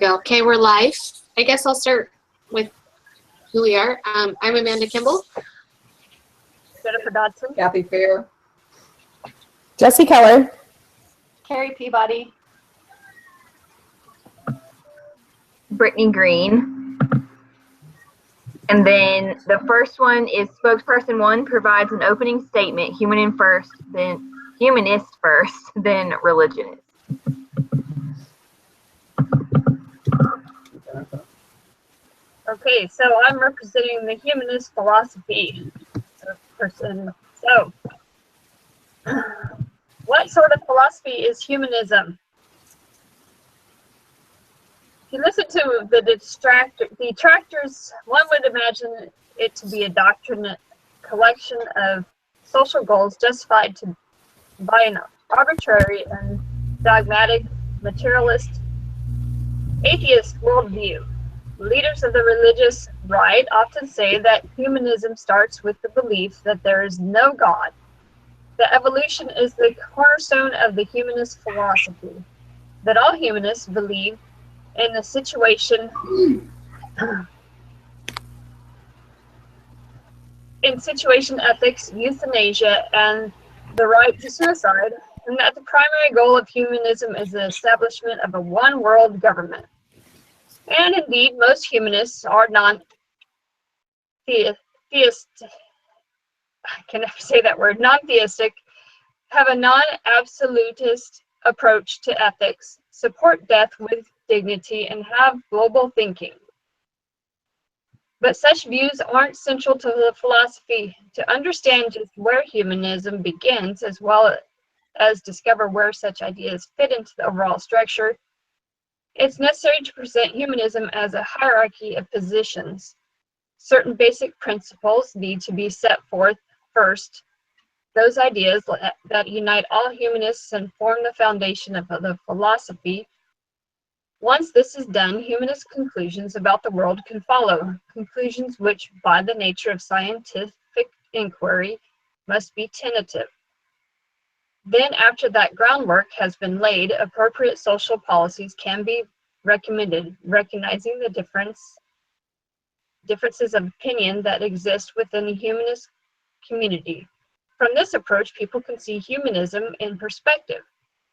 go. Okay, we're live. I guess I'll start with who we are. I'm Amanda Kimball. Jennifer Dodson. Kathy Fair. Jesse Keller. Carrie Peabody. Brittany Green. And then the first one is spokesperson 1 provides an opening statement, humanist first, then religionist. Okay, so I'm representing the humanist philosophy person. So, what sort of philosophy is humanism? If you listen to the detractors, one would imagine it to be a doctrine collection of social goals justified by an arbitrary and dogmatic materialist atheist worldview. Leaders of the religious right often say that humanism starts with the belief that there is no God. That evolution is the cornerstone of the humanist philosophy. That all humanists believe in the situation ethics, euthanasia, and the right to suicide, and that the primary goal of humanism is the establishment of a one-world government. And indeed, most humanists are non-theistic, have a non-absolutist approach to ethics, support death with dignity, and have global thinking. But such views aren't central to the philosophy. To understand just where humanism begins, as well as discover where such ideas fit into the overall structure, it's necessary to present humanism as a hierarchy of positions. Certain basic principles need to be set forth first. Those ideas that unite all humanists and form the foundation of the philosophy. Once this is done, humanist conclusions about the world can follow, conclusions which, by the nature of scientific inquiry, must be tentative. Then, after that groundwork has been laid, appropriate social policies can be recommended, recognizing the differences of opinion that exist within the humanist community. From this approach, people can see humanism in perspective,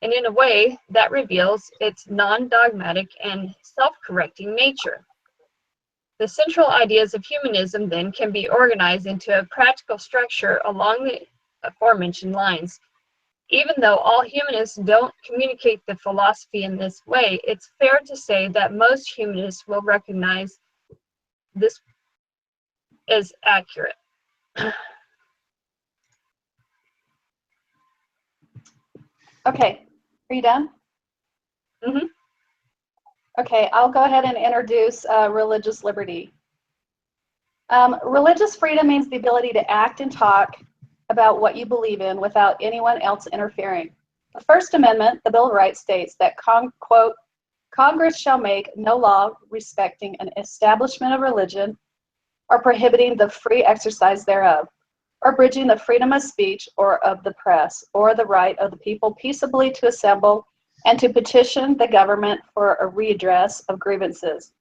and in a way that reveals its non-dogmatic and self-correcting nature. The central ideas of humanism then can be organized into a practical structure along the aforementioned lines. Even though all humanists don't communicate the philosophy in this way, it's fair to say that most humanists will recognize this as accurate. Okay, are you done? Mm-hmm. Okay, I'll go ahead and introduce religious liberty. Religious freedom means the ability to act and talk about what you believe in without anyone else interfering. The First Amendment, the Bill of Rights, states that, quote, Congress shall make no law respecting an establishment of religion or prohibiting the free exercise thereof, or abridging the freedom of speech or of the press, or the right of the people peaceably to assemble and to petition the government for a redress of grievances.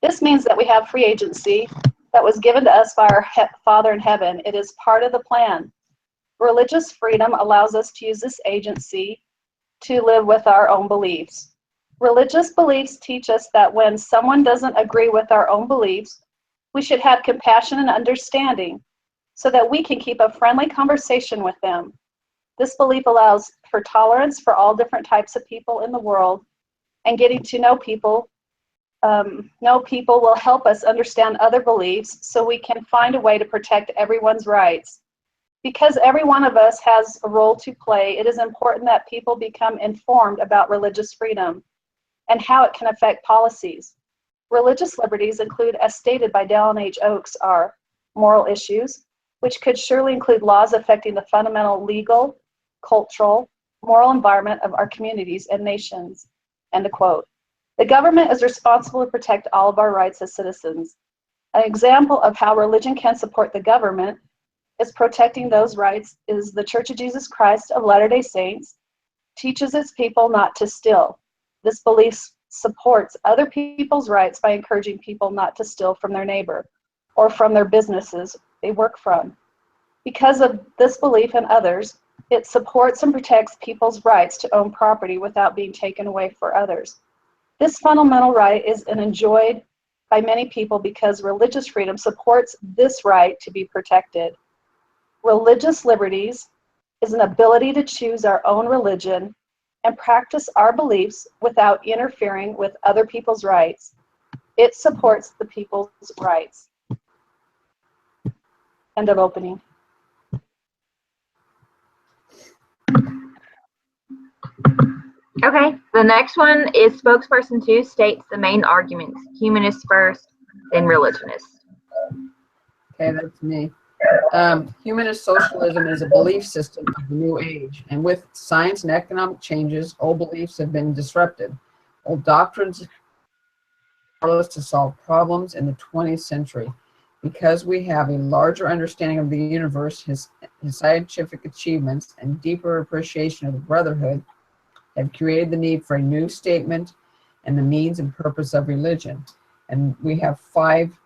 This means that we have free agency that was given to us by our Father in heaven. It is part of the plan. Religious freedom allows us to use this agency to live with our own beliefs. Religious beliefs teach us that when someone doesn't agree with our own beliefs, we should have compassion and understanding so that we can keep a friendly conversation with them. This belief allows for tolerance for all different types of people in the world, and getting to know people will help us understand other beliefs so we can find a way to protect everyone's rights. Because every one of us has a role to play, it is important that people become informed about religious freedom and how it can affect policies. Religious liberties include, as stated by Dallin H. Oakes, are moral issues, which could surely include laws affecting the fundamental legal, cultural, moral environment of our communities and nations, end of quote. The government is responsible to protect all of our rights as citizens. An example of how religion can support the government is protecting those rights is the Church of Jesus Christ of Latter-day Saints teaches its people not to steal. This belief supports other people's rights by encouraging people not to steal from their neighbor or from their businesses they work from. Because of this belief in others, it supports and protects people's rights to own property without being taken away for others. This fundamental right is enjoyed by many people because religious freedom supports this right to be protected. Religious liberties is an ability to choose our own religion and practice our beliefs without interfering with other people's rights. It supports the people's rights. End of opening. Okay, the next one is spokesperson 2 states the main arguments. Humanist first, then religionist. Okay, that's me. Humanist socialism is a belief system of the new age, and with science and economic changes, old beliefs have been disrupted. Old doctrines are powerless to solve problems in the 20th century. Because we have a larger understanding of the universe, his scientific achievements, and deeper appreciation of the brotherhood have created the need for a new statement and the means and purpose of religion. And we have 5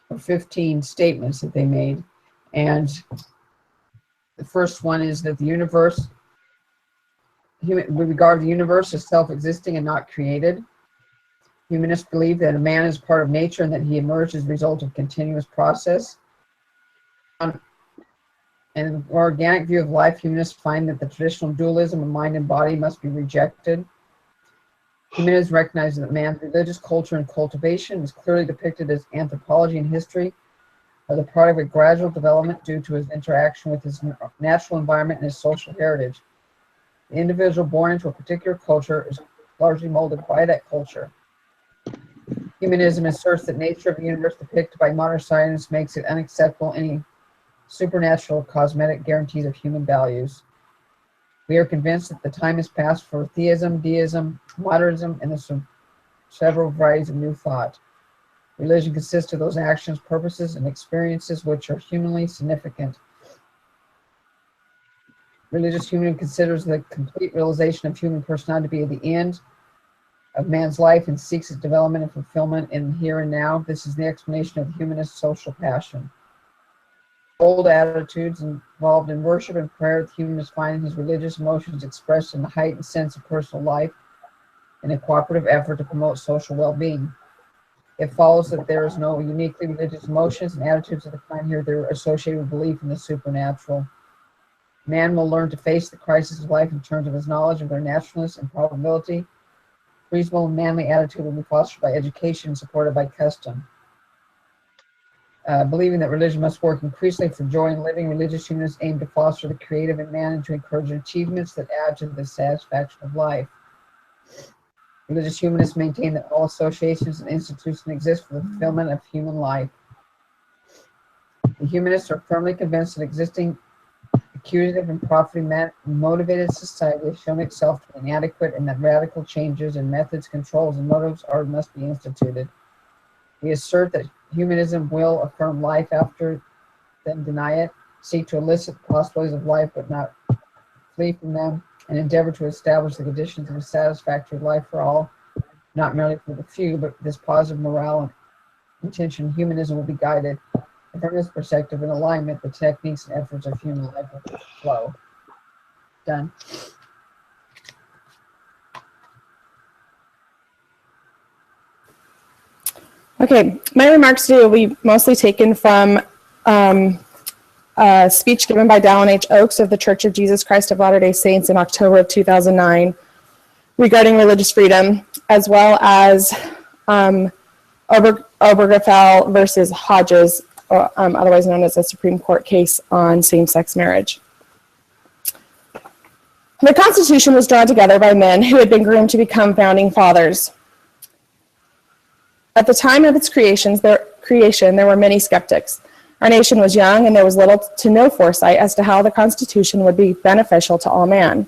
or 15 statements that they made. And the first one is that the universe, we regard the universe as self-existing and not created. Humanists believe that a man is part of nature and that he emerged as a result of continuous process. In an organic view of life, humanists find that the traditional dualism of mind and body must be rejected. Humanists recognize that man's religious culture and cultivation is clearly depicted as anthropology and history are the product of a gradual development due to his interaction with his natural environment and his social heritage. The individual born into a particular culture is largely molded by that culture. Humanism asserts that nature of the universe depicted by modern science makes it unacceptable any supernatural cosmetic guarantees of human values. We are convinced that the time has passed for theism, deism, modernism, and the several varieties of new thought. Religion consists of those actions, purposes, and experiences which are humanly significant. Religious humanism considers the complete realization of human personality to be the end of man's life and seeks its development and fulfillment in here and now. This is the explanation of humanist social passion. Old attitudes involved in worship and prayer, the humanist find his religious emotions expressed in the heightened sense of personal life and a cooperative effort to promote social well-being. It follows that there is no uniquely religious emotions and attitudes of the kind here. They're associated with belief in the supernatural. Man will learn to face the crisis of life in terms of his knowledge of their naturalness and probability. Reasonable and manly attitude will be fostered by education and supported by custom. Believing that religion must work increasingly for joy in living, religious humanists aim to foster the creative in man and to encourage achievements that add to the satisfaction of life. Religious humanists maintain that all associations and institutions exist for the fulfillment of human life. The humanists are firmly convinced that existing accusative and profit-motivated society has shown itself to be inadequate and that radical changes in methods, controls, and motives must be instituted. We assert that humanism will affirm life after then deny it, seek to elicit the possibilities of life but not flee from them, and endeavor to establish the conditions of a satisfactory life for all, not merely for the few, but this positive morale and intention. Humanism will be guided, and from this perspective and alignment, the techniques and efforts of human life will flow. Done. Okay, my remarks today will be mostly taken from a speech given by Dallin H. Oakes of the Church of Jesus Christ of Latter-day Saints in October of 2009 regarding religious freedom, as well as Obergefell versus Hodges, otherwise known as a Supreme Court case on same-sex marriage. The Constitution was drawn together by men who had been groomed to become founding fathers. At the time of its creation, there were many skeptics. Our nation was young, and there was little to no foresight as to how the Constitution would be beneficial to all man.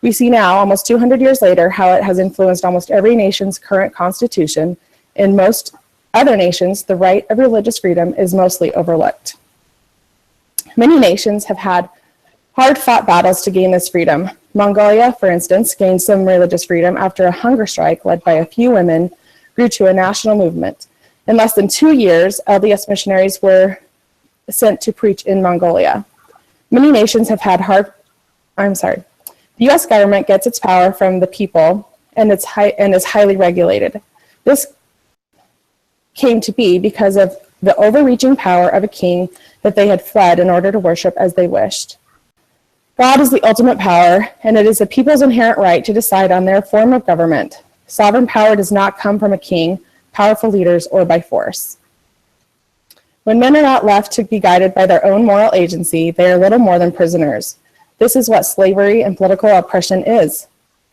We see now, almost 200 years later, how it has influenced almost every nation's current constitution. In most other nations, the right of religious freedom is mostly overlooked. Many nations have had hard-fought battles to gain this freedom. Mongolia, for instance, gained some religious freedom after a hunger strike led by a few women grew to a national movement. In less than 2 years, LDS missionaries were sent to preach in Mongolia. Many nations have had the U.S. government gets its power from the people and is highly regulated. This came to be because of the overreaching power of a king that they had fled in order to worship as they wished. God is the ultimate power, and it is the people's inherent right to decide on their form of government. Sovereign power does not come from a king, powerful leaders, or by force. When men are not left to be guided by their own moral agency, they are little more than prisoners. This is what slavery and political oppression is.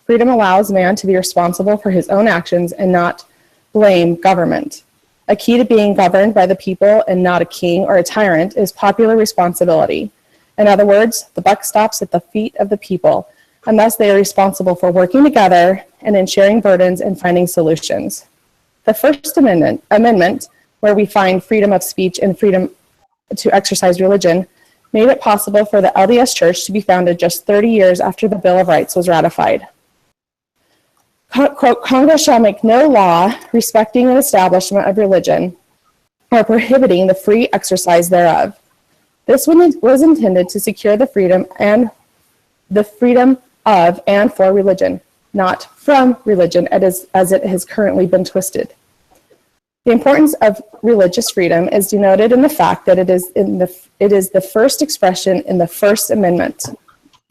Freedom allows man to be responsible for his own actions and not blame government. A key to being governed by the people and not a king or a tyrant is popular responsibility. In other words, the buck stops at the feet of the people, and thus they are responsible for working together and in sharing burdens and finding solutions. The First Amendment, where we find freedom of speech and freedom to exercise religion, made it possible for the LDS Church to be founded just 30 years after the Bill of Rights was ratified. Congress shall make no law respecting an establishment of religion or prohibiting the free exercise thereof. This was intended to secure the freedom of and for religion, not from religion as it has currently been twisted. The importance of religious freedom is denoted in the fact that it is the first expression in the First Amendment.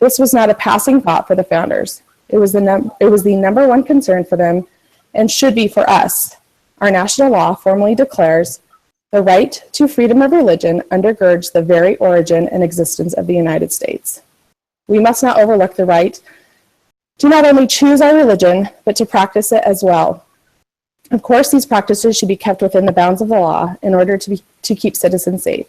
This was not a passing thought for the founders. It was the number one concern for them and should be for us. Our national law formally declares the right to freedom of religion undergirds the very origin and existence of the United States. We must not overlook the right to not only choose our religion, but to practice it as well. Of course, these practices should be kept within the bounds of the law in order to keep citizens safe.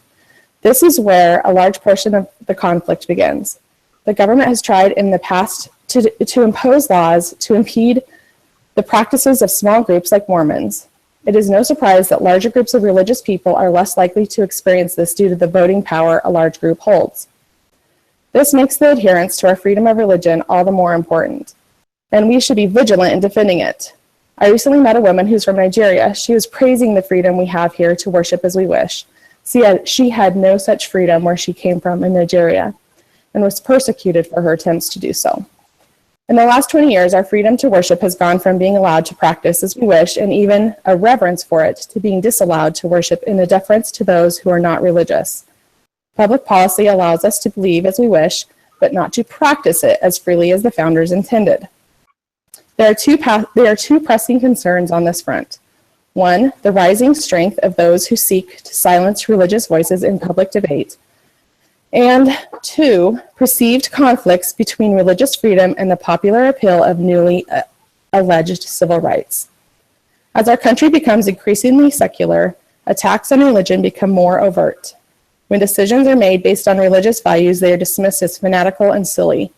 This is where a large portion of the conflict begins. The government has tried in the past to impose laws to impede the practices of small groups like Mormons. It is no surprise that larger groups of religious people are less likely to experience this due to the voting power a large group holds. This makes the adherence to our freedom of religion all the more important, and we should be vigilant in defending it. I recently met a woman who's from Nigeria. She was praising the freedom we have here to worship as we wish. She had no such freedom where she came from in Nigeria and was persecuted for her attempts to do so. In the last 20 years, our freedom to worship has gone from being allowed to practice as we wish and even a reverence for it to being disallowed to worship in a deference to those who are not religious. Public policy allows us to believe as we wish, but not to practice it as freely as the founders intended. There are two pressing concerns on this front. One, the rising strength of those who seek to silence religious voices in public debate. And two, perceived conflicts between religious freedom and the popular appeal of newly alleged civil rights. As our country becomes increasingly secular, attacks on religion become more overt. When decisions are made based on religious values, they are dismissed as fanatical and silly.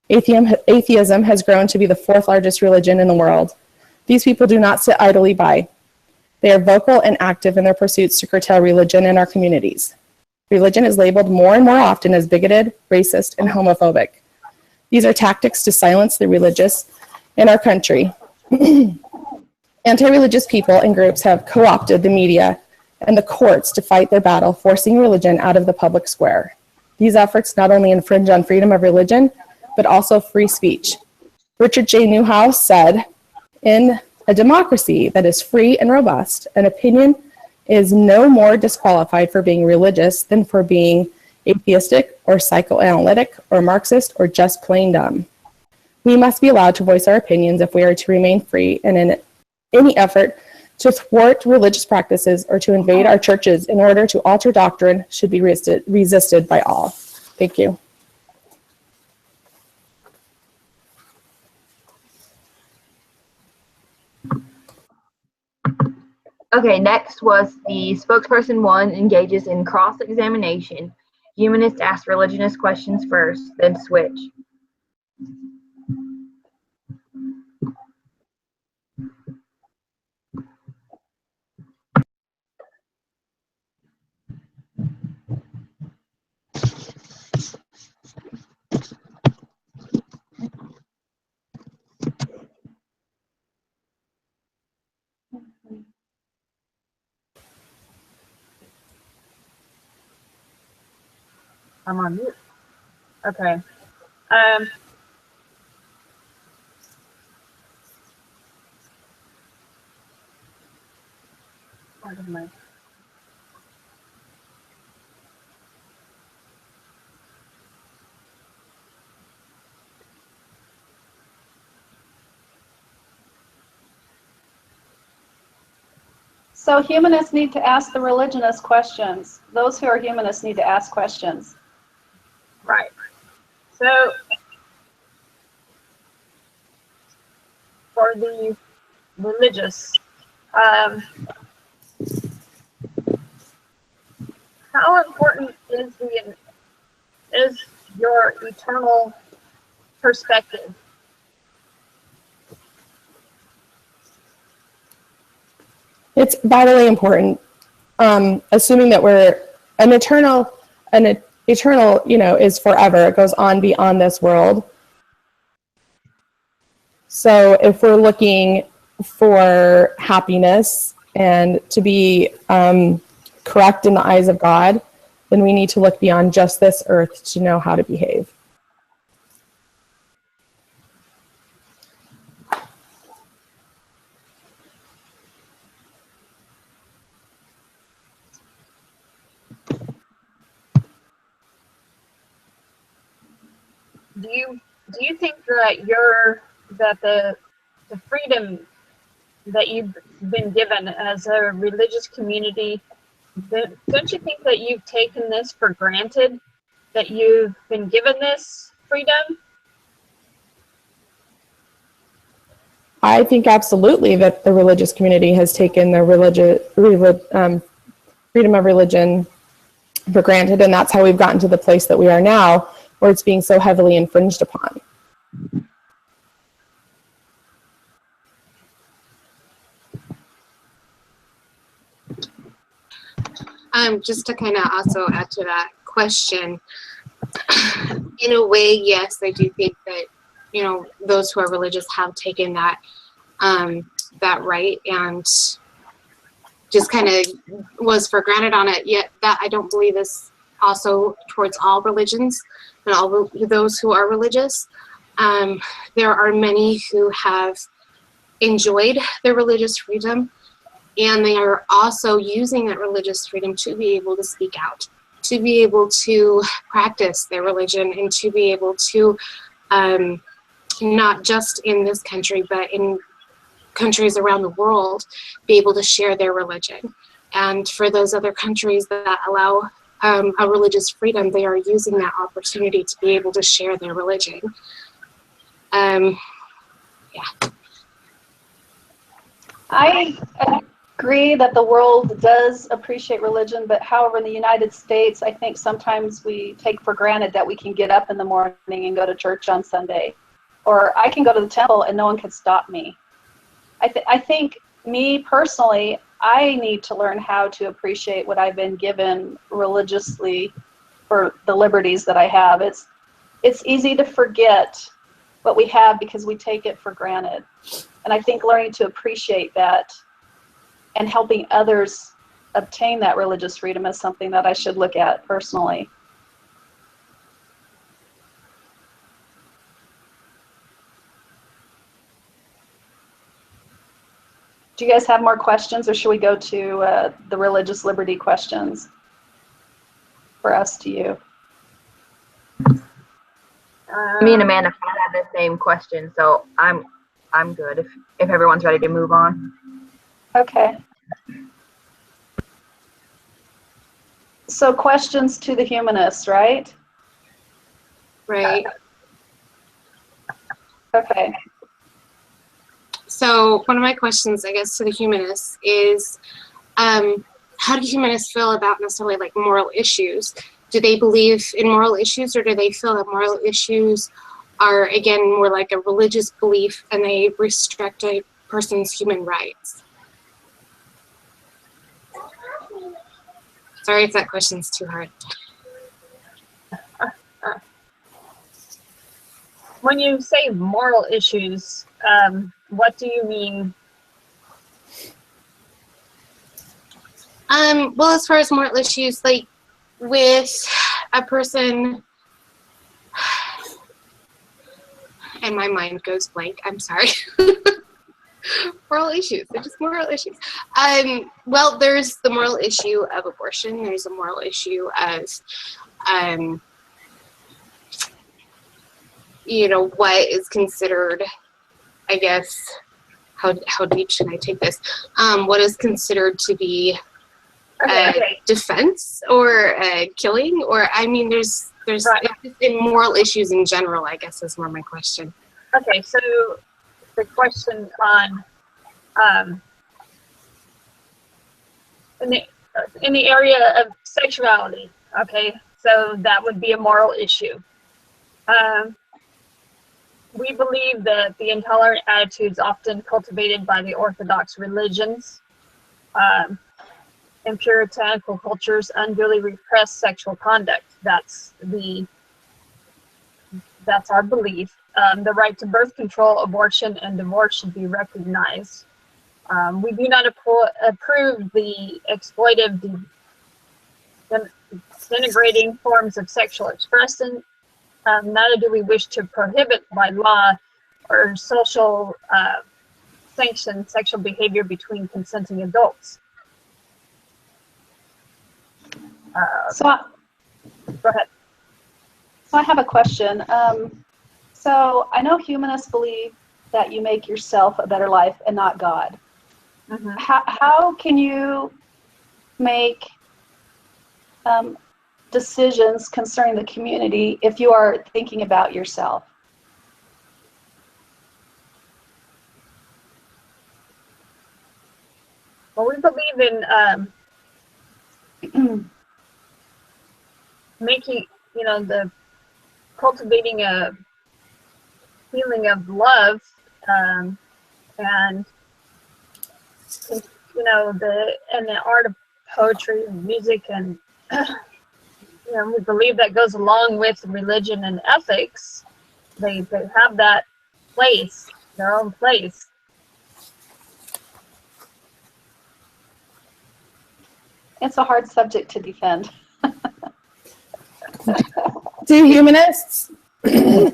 Atheism has grown to be the fourth largest religion in the world. These people do not sit idly by. They are vocal and active in their pursuits to curtail religion in our communities. Religion is labeled more and more often as bigoted, racist, and homophobic. These are tactics to silence the religious in our country. Anti-religious people and groups have co-opted the media and the courts to fight their battle, forcing religion out of the public square. These efforts not only infringe on freedom of religion, but also free speech. Richard J. Newhouse said, "In a democracy that is free and robust, an opinion is no more disqualified for being religious than for being atheistic or psychoanalytic or Marxist or just plain dumb. We must be allowed to voice our opinions if we are to remain free, and in any effort to thwart religious practices or to invade our churches in order to alter doctrine should be resisted by all." Thank you. Okay, next was the spokesperson 1 engages in cross-examination. Humanists ask religionist questions first, then switch. I'm on mute. Okay. Pardon my- So humanists need to ask the religionist questions. Those who are humanists need to ask questions. Right. So for the religious, how important is your eternal perspective? It's vitally important. Assuming that we're an eternal, is forever. It goes on beyond this world. So if we're looking for happiness and to be correct in the eyes of God, then we need to look beyond just this earth to know how to behave. Do you think that the freedom that you've been given as a religious community, don't you think that you've taken this for granted, that you've been given this freedom? I think absolutely that the religious community has taken the freedom of religion for granted, and that's how we've gotten to the place that we are now, where it's being so heavily infringed upon. Just to kind of also add to that question, in a way, yes, I do think that, those who are religious have taken that right and just kind of was for granted on it. Yet that I don't believe is also towards all religions and all those who are religious. There are many who have enjoyed their religious freedom, and they are also using that religious freedom to be able to speak out, to be able to practice their religion, and to be able to, not just in this country, but in countries around the world, be able to share their religion. And for those other countries that allow a religious freedom, they are using that opportunity to be able to share their religion. Yeah. I agree that the world does appreciate religion, but however, in the United States, I think sometimes we take for granted that we can get up in the morning and go to church on Sunday, or I can go to the temple and no one can stop me. I think, me personally, I need to learn how to appreciate what I've been given religiously for the liberties that I have. It's easy to forget what we have because we take it for granted. And I think learning to appreciate that and helping others obtain that religious freedom is something that I should look at personally. Do you guys have more questions, or should we go to the religious liberty questions for us to you? Me and Amanda had the same question, so I'm good if everyone's ready to move on. Okay. So questions to the humanists, right? Right. Okay. So one of my questions, I guess, to the humanists is, how do humanists feel about necessarily like moral issues? Do they believe in moral issues, or do they feel that moral issues are, again, more like a religious belief and they restrict a person's human rights? Sorry if that question's too hard. When you say moral issues, what do you mean? Well, as far as moral issues, like with a person, and my mind goes blank, I'm sorry. Moral issues, they're just moral issues. Well, there's the moral issue of abortion. There's a moral issue as, you know, what is considered, I guess, how deep should I take this? What is considered to be defense or killing, or I mean, there's Right. in moral issues in general, I guess is more my question. Okay, so the question on in the area of sexuality, okay, so that would be a moral issue. We believe that the intolerant attitudes often cultivated by the Orthodox religions and puritanical cultures unduly repress sexual conduct. That's our belief. The right to birth control, abortion, and divorce should be recognized. We do not approve the exploitive, denigrating forms of sexual expression. Neither do we wish to prohibit by law or social sanction sexual behavior between consenting adults. So, Go ahead. so I have a question. So I know humanists believe that you make yourself a better life and not God. Mm-hmm. How can you make decisions concerning the community if you are thinking about yourself? Well, we believe in making, the cultivating a feeling of love, and the art of poetry and music, and we believe that goes along with religion and ethics. They have that place, their own place. It's a hard subject to defend. Do humanists, as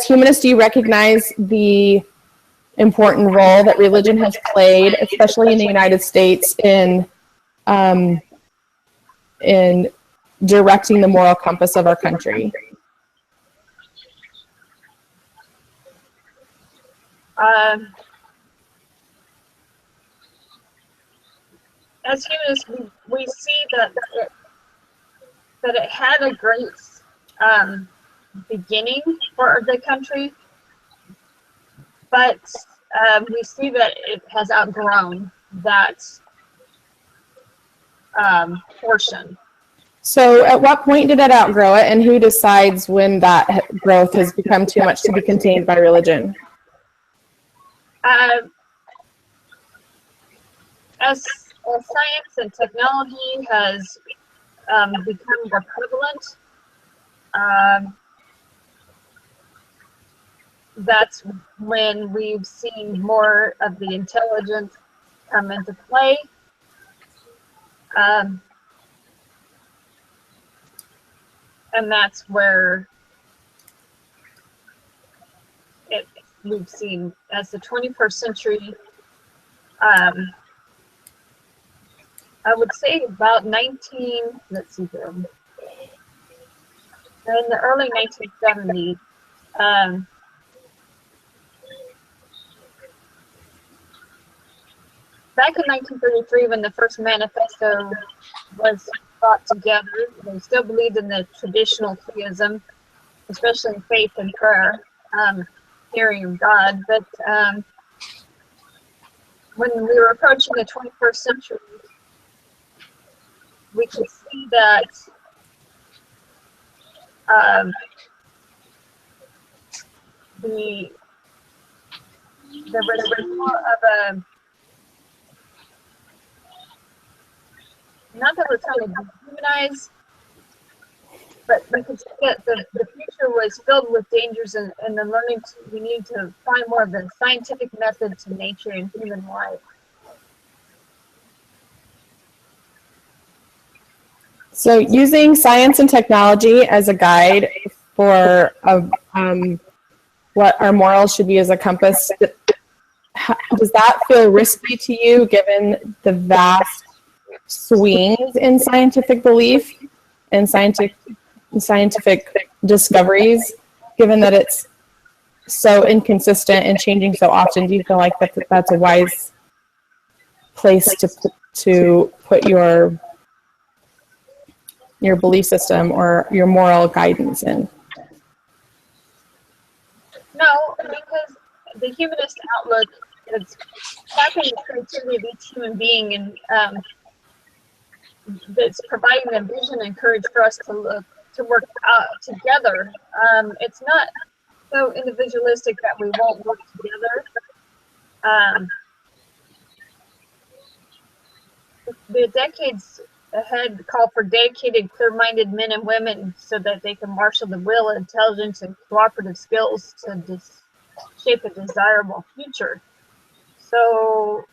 humanists, do you recognize the important role that religion has played, especially in the United States, in directing the moral compass of our country? As humanists, we see that it had a great beginning for the country, but we see that it has outgrown that portion. So at what point did it outgrow it, and who decides when that growth has become too much to be contained by religion? As science and technology has become more prevalent, that's when we've seen more of the intelligence come into play. And that's where we've seen, as the 21st century, I would say about let's see here, in the early 1970s, back in 1933, when the first manifesto was brought together, they still believed in the traditional theism, especially in faith and prayer, hearing of God. But when we were approaching the 21st century, we could see that there was more of a, not that we're trying to dehumanize, but we could see that the future was filled with dangers, and the learning we need to find more of the scientific method to nature and human life. So using science and technology as a guide for what our morals should be as a compass, does that feel risky to you given the vast swings in scientific belief and scientific discoveries, given that it's so inconsistent and changing so often? Do you feel like that's a wise place to put your belief system or your moral guidance in? No, because the humanist outlook is tapping the creativity of each human being, and that's providing the vision and courage for us to work together. It's not so individualistic that we won't work together. The decades ahead call for dedicated, clear-minded men and women so that they can marshal the will, intelligence, and cooperative skills to shape a desirable future. So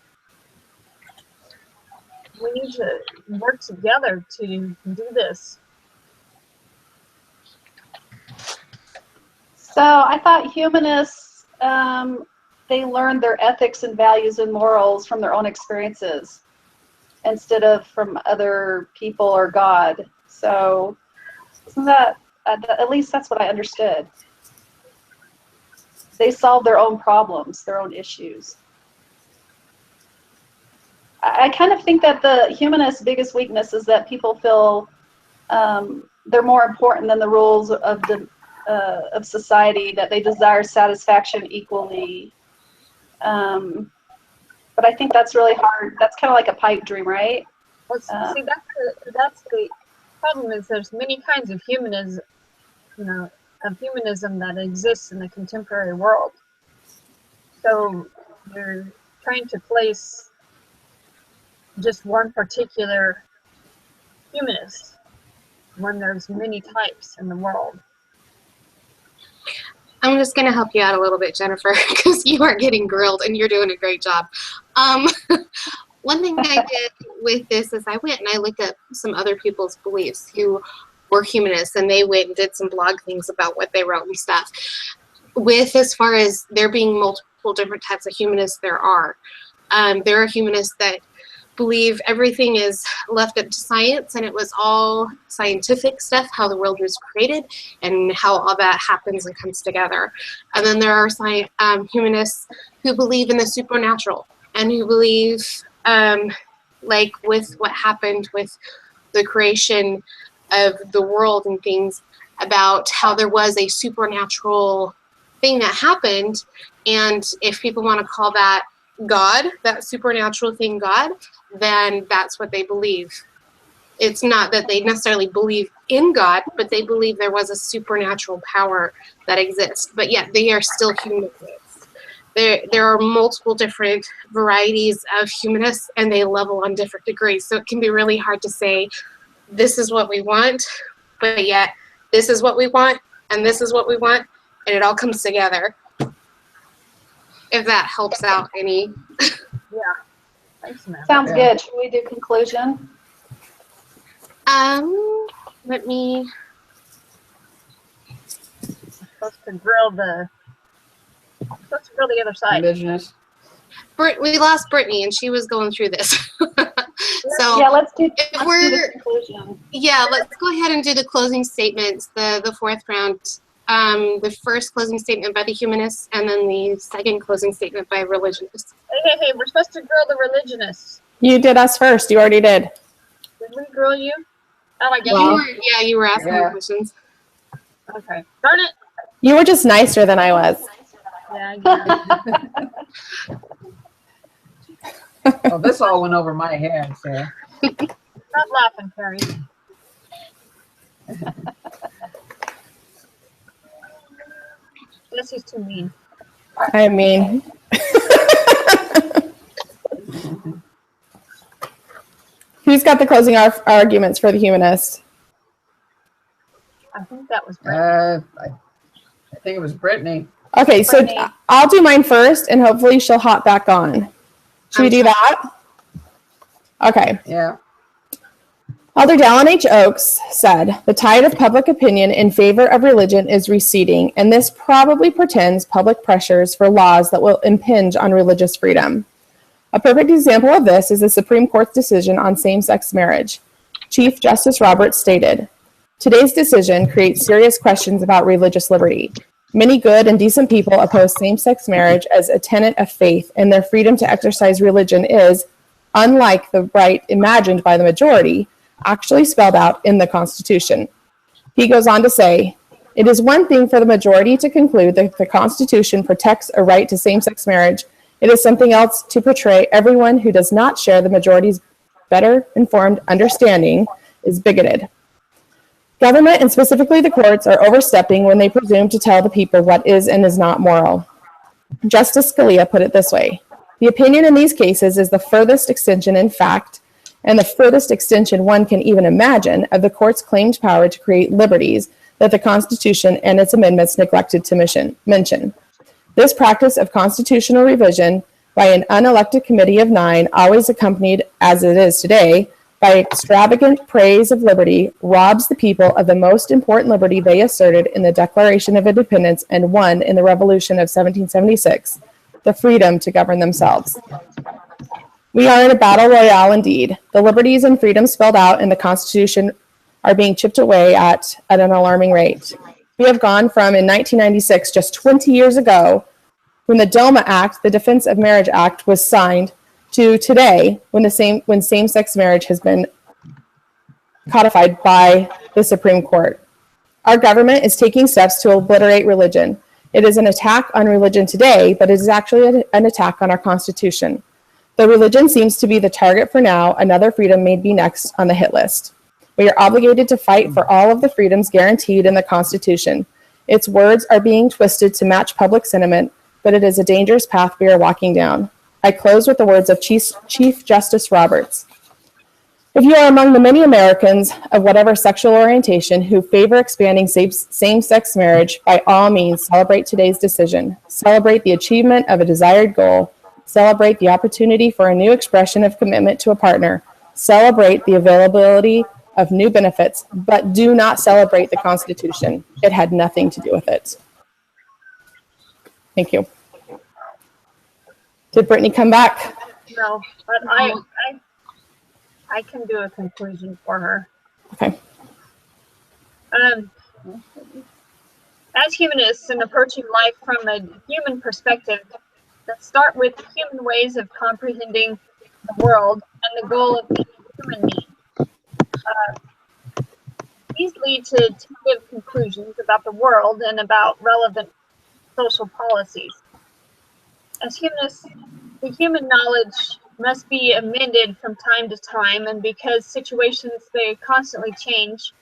we need to work together to do this. So I thought humanists, they learned their ethics and values and morals from their own experiences instead of from other people or God. So isn't that, at least that's what I understood. They solve their own problems, their own issues. I kind of think that the humanists' biggest weakness is that people feel they're more important than the rules of society, that they desire satisfaction equally. But I think that's really hard. That's kind of like a pipe dream, right? Well, see, that's the problem. Is there's many kinds of humanism, that exists in the contemporary world. So you're trying to place just one particular humanist when there's many types in the world. I'm just going to help you out a little bit, Jennifer, because you are getting grilled and you're doing a great job. One thing I did with this is I went and I looked at some other people's beliefs who were humanists, and they went and did some blog things about what they wrote and stuff. With as far as there being multiple different types of humanists, there are humanists that believe everything is left up to science and it was all scientific stuff, how the world was created and how all that happens and comes together. And then there are humanists who believe in the supernatural and who believe, like with what happened with the creation of the world and things, about how there was a supernatural thing that happened, and if people want to call that God, that supernatural thing God, then that's what they believe. It's not that they necessarily believe in God, but they believe there was a supernatural power that exists. But yet they are still humanists. There are multiple different varieties of humanists, and they level on different degrees. So it can be really hard to say, this is what we want, but yet this is what we want, and this is what we want, and it all comes together. If that helps out any. Yeah. Thanks, Samantha. Sounds good. Should we do conclusion? Let me. Supposed to grill the other side. Religionist. We lost Brittany, and she was going through this. So yeah, let's do the conclusion. Yeah, let's go ahead and do the closing statements, the fourth round. The first closing statement by the humanists, and then the second closing statement by religionists. Hey, we're supposed to grill the religionists. You did us first. You already did. Did we grill you? Oh, I guess you were asking me questions. Okay. Darn it. You were just nicer than I was. Yeah, I guess. Oh, this all went over my head, so. Stop laughing, Carrie. Yes, he's too mean. I mean. Who's got the closing arguments for the humanist? I think that was Brittany. I think it was Brittany. Okay, so I'll do mine first, and hopefully she'll hop back on. Should we do that? Okay. Yeah. Elder Dallin H. Oakes said, "The tide of public opinion in favor of religion is receding, and this probably portends public pressures for laws that will impinge on religious freedom. A perfect example of this is the Supreme Court's decision on same-sex marriage. Chief Justice Roberts stated, "Today's decision creates serious questions about religious liberty. Many good and decent people oppose same-sex marriage as a tenet of faith, and their freedom to exercise religion is, unlike the right imagined by the majority, actually spelled out in the Constitution." He goes on to say, "It is one thing for the majority to conclude that the Constitution protects a right to same-sex marriage. It is something else to portray everyone who does not share the majority's better informed understanding is bigoted. Government, and specifically the courts, are overstepping when they presume to tell the people what is and is not moral." Justice Scalia put it this way, "The opinion in these cases is the furthest extension in fact, and the furthest extension one can even imagine, of the court's claimed power to create liberties that the Constitution and its amendments neglected to mention. This practice of constitutional revision by an unelected committee of 9, always accompanied, as it is today, by extravagant praise of liberty, robs the people of the most important liberty they asserted in the Declaration of Independence and won in the Revolution of 1776, the freedom to govern themselves. We are in a battle royale indeed. The liberties and freedoms spelled out in the Constitution are being chipped away at an alarming rate. We have gone from, in 1996, just 20 years ago, when the DOMA Act, the Defense of Marriage Act, was signed, to today, when same-sex marriage has been codified by the Supreme Court. Our government is taking steps to obliterate religion. It is an attack on religion today, but it is actually an attack on our Constitution. Though religion seems to be the target for now, another freedom may be next on the hit list. We are obligated to fight for all of the freedoms guaranteed in the Constitution. Its words are being twisted to match public sentiment, but it is a dangerous path we are walking down." I close with the words of Chief Justice Roberts. "If you are among the many Americans of whatever sexual orientation who favor expanding same-sex marriage, by all means celebrate today's decision. Celebrate the achievement of a desired goal. Celebrate the opportunity for a new expression of commitment to a partner. Celebrate the availability of new benefits, but do not celebrate the Constitution. It had nothing to do with it." Thank you. Did Brittany come back? No, but I can do a conclusion for her. Okay. As humanists and approaching life from a human perspective, let's start with human ways of comprehending the world and the goal of meeting human needs. These lead to tentative conclusions about the world and about relevant social policies. As humanists, the human knowledge must be amended from time to time, and because situations they constantly change,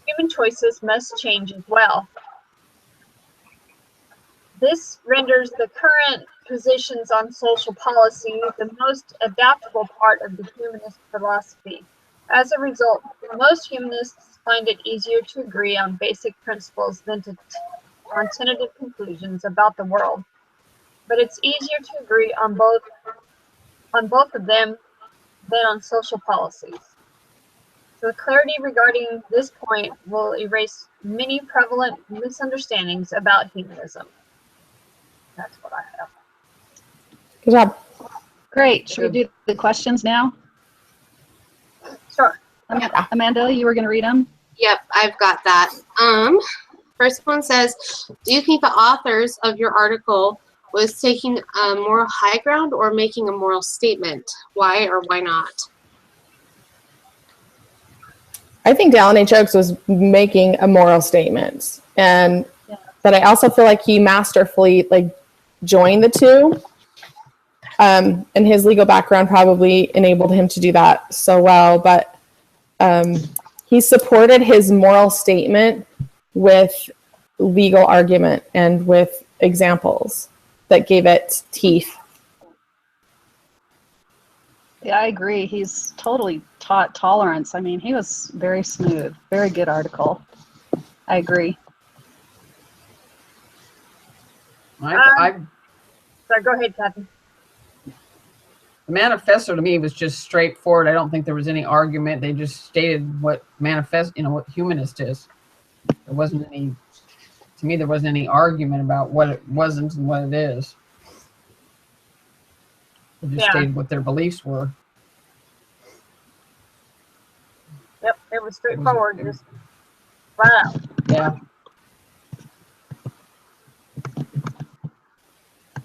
human choices must change as well. This renders the current positions on social policy the most adaptable part of the humanist philosophy. As a result, most humanists find it easier to agree on basic principles than on tentative conclusions about the world. But it's easier to agree on both of them than on social policies. So the clarity regarding this point will erase many prevalent misunderstandings about humanism. That's what I have. Good job. Great. Should we do the questions now? Sure. Amanda, you were going to read them? Yep, I've got that. First one says, "Do you think the authors of your article was taking a moral high ground or making a moral statement? Why or why not?" I think Dallin H. Oakes was making a moral statement, but I also feel like he masterfully joined the two, and his legal background probably enabled him to do that so well. But he supported his moral statement with legal argument and with examples that gave it teeth. Yeah, I agree. He's totally taught tolerance. I mean, he was very smooth. Very good article. I agree. I Sorry, go ahead, Kathy. The manifesto to me was just straightforward. I don't think there was any argument. They just stated what what humanist is. There wasn't any, to me, there wasn't any argument about what it wasn't and what it is. They just stated what their beliefs were. Yep, it was straightforward. Just wow. Yeah.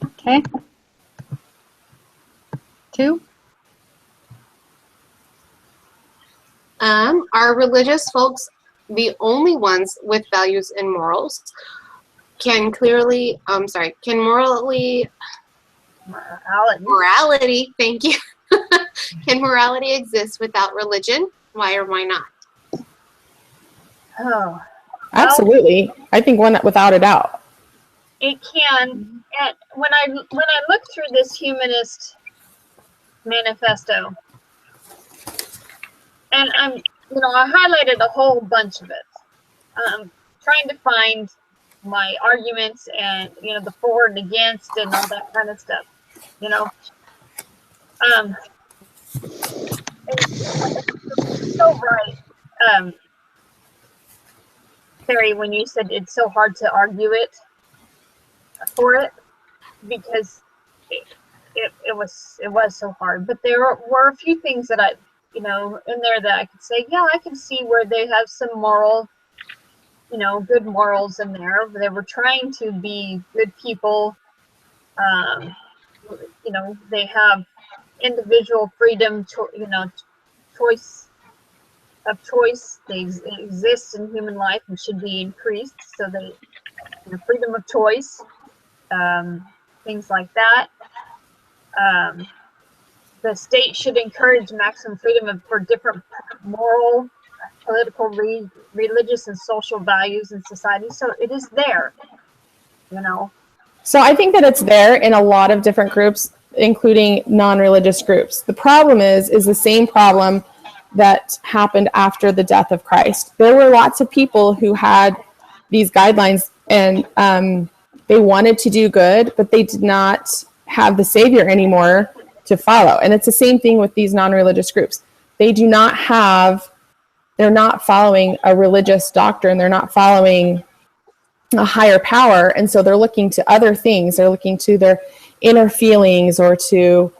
Okay. 2. Are religious folks the only ones with values and morals? Can morality, thank you. Can morality exist without religion? Why or why not? Oh, Absolutely. I think one without a doubt. it can. And when I look through this humanist manifesto, and I highlighted a whole bunch of it, trying to find my arguments and the for and against and all that kind of stuff. It's so right, Terry, when you said it's so hard to argue it for it, because it was so hard. But there were a few things that I in there that I could say, yeah, I can see where they have some moral, good morals in there. They were trying to be good people. They have individual freedom, choice of choice. They exist in human life and should be increased. So freedom of choice, things like that. The state should encourage maximum freedom for different moral, political, religious, and social values in society. So it is there, So I think that it's there in a lot of different groups, including non-religious groups. The problem is the same problem that happened after the death of Christ. There were lots of people who had these guidelines and they wanted to do good, but they did not have the Savior anymore to follow. And it's the same thing with these non-religious groups. They're not following a religious doctrine. They're not following a higher power. And so they're looking to other things. They're looking to their inner feelings or to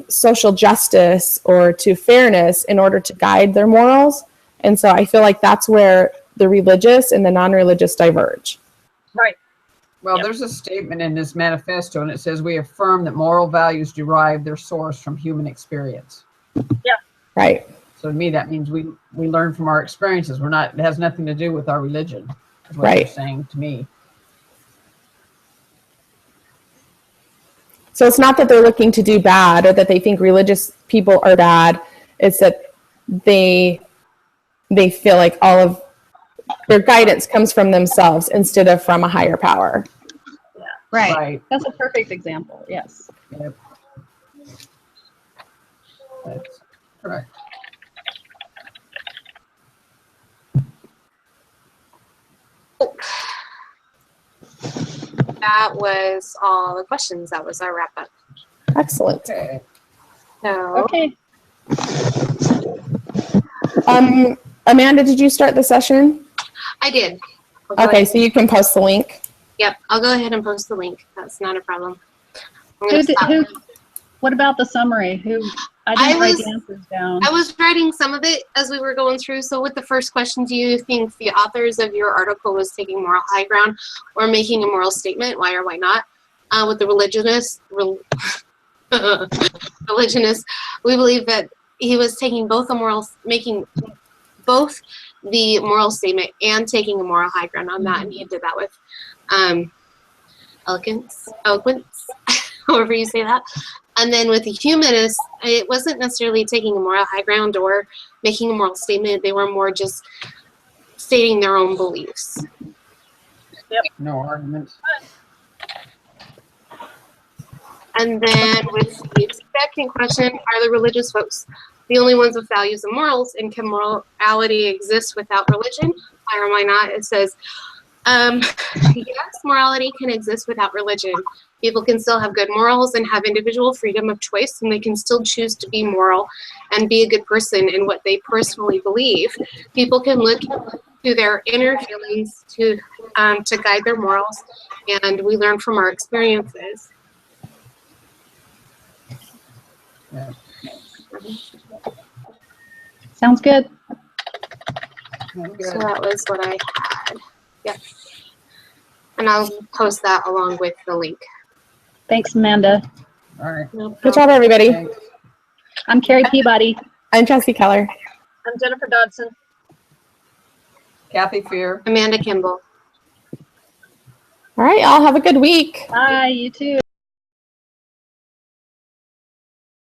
social justice or to fairness in order to guide their morals. And so I feel like that's where the religious and the non-religious diverge. Right. Well, there's a statement in this manifesto, and it says, we affirm that moral values derive their source from human experience. Yeah. Right. So to me, that means we learn from our experiences. It has nothing to do with our religion, is what Right. they're saying to me. So it's not that they're looking to do bad or that they think religious people are bad. It's that they feel like all of their guidance comes from themselves instead of from a higher power. Yeah. Right. Right. That's a perfect example. Yes. Yep. That's correct. That was all the questions. That was our wrap up. Excellent. Okay. So, Okay. Amanda, did you start the session? I did. Okay, so you can post the link. Yep, I'll go ahead and post the link. That's not a problem. I'm gonna stop. What about the summary? I didn't write the answers down. I was writing some of it as we were going through. So with the first question, do you think the authors of your article was taking moral high ground or making a moral statement? Why or why not? With the religionist, we believe that he was taking making both the moral statement and taking a moral high ground on that, and he did that with eloquence, however you say that. And then with the humanists, it wasn't necessarily taking a moral high ground or making a moral statement. They were more just stating their own beliefs. Yep. No arguments. And then with the second question, are the religious folks the only ones with values and morals, and can morality exist without religion? Why or why not? It says, yes, morality can exist without religion. People can still have good morals and have individual freedom of choice, and they can still choose to be moral and be a good person in what they personally believe. People can look to their inner feelings to guide their morals, and we learn from our experiences. Yeah. Sounds good. So that was what I had. Yep. And I'll post that along with the link. Thanks, Amanda. All right. No Good problem. job, everybody. Thanks. I'm Carrie Peabody. I'm Chelsea Keller. I'm Jennifer Dodson. Kathy Fear. Amanda Kimball. All right, y'all have a good week. Bye, you too.